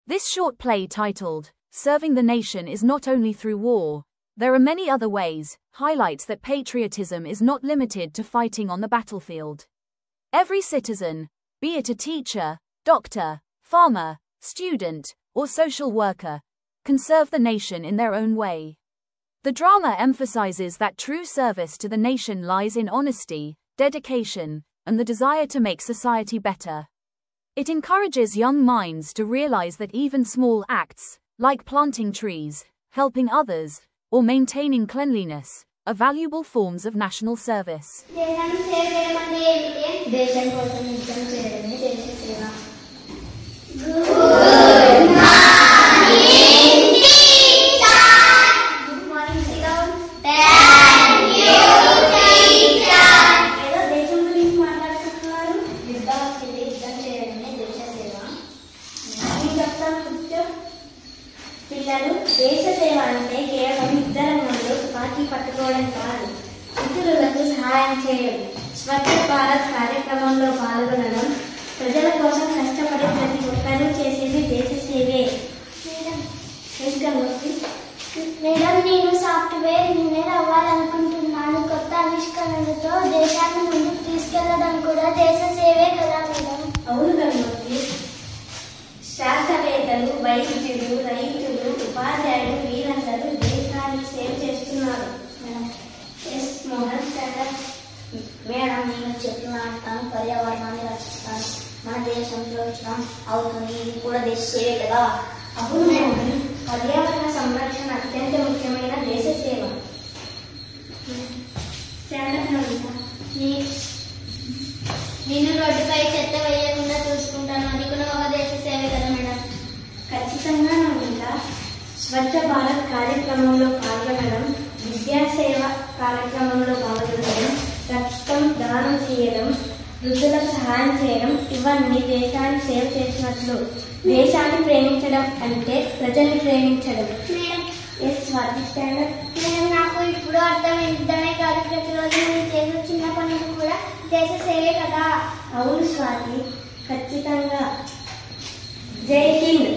This short play titled, Serving the Nation is Not Only Through War, There Are Many Other Ways, highlights that patriotism is not limited to fighting on the battlefield. Every citizen, be it a teacher, doctor, farmer, student, or social worker, can serve the nation in their own way. The drama emphasizes that true service to the nation lies in honesty, dedication, and the desire to make society better. It encourages young minds to realize that even small acts, like planting trees, helping others, or maintaining cleanliness, are valuable forms of national service. పిల్లలు దేశ సేవ అంటే కేవలం యుద్ధ రంగంలో తుపాకీ పట్టుకోవడం కాదు, ఇతరులకు సహాయం చేయడం, స్వచ్ఛ భారత్ కార్యక్రమంలో పాల్గొనడం, ప్రజల కోసం కష్టపడే ప్రతి ఒక్కరూ చేసేది దేశ సేవే. మేడం, నేను సాఫ్ట్వేర్ ఇంజనీర్ అవ్వాలనుకుంటున్నాను. కొత్త ఆవిష్కరణలతో దేశాన్ని ముందుకు తీసుకెళ్లడం కూడా దేశ సేవే కదా మేడం? అవును గణమూర్తి. శాస్త్రవేత్తలు, వైద్యులు, రైతులు, ఉపాధ్యాయులు వీరందరూ దేశానికి సేవ చేస్తున్నారు. Yes Mohan sir. మేడం, నేను చెట్లు నాటుతాను, పర్యావరణాన్ని రక్షిస్తాను, మన దేశం సురక్షితం అవుతుంది. ఇది కూడా దేశ సేవే కదా? అవును మేడం, పర్యావరణ సంరక్షణ అత్యంత ముఖ్యమైన దేశ సేవ. నేను రోడ్డుపై చెత్త వేయకుండా చూసుకుంటాను, అది కూడా ఒక దేశ సేవే కదా మేడం? ఖచ్చితంగా నమ్మిక. స్వచ్ఛ భారత్ కార్యక్రమంలో పాల్గొనడం, విద్యా సేవ కార్యక్రమంలో పాల్గొనడం, రక్తం దానం చేయడం, వృద్ధులకు సహాయం చేయడం, ఇవన్నీ దేశాన్ని సేవ చేసినట్లు. దేశాన్ని ప్రేమించడం అంటే ప్రజల్ని ప్రేమించడం. Yes Swathi standard. నాకు ఇప్పుడు అర్థమైందనే కాదు, ప్రతిరోజు నేను చేసే చిన్న పనులు కూడా దేశ సేవే కదా? అవును స్వాతి, ఖచ్చితంగా. జై హింద్.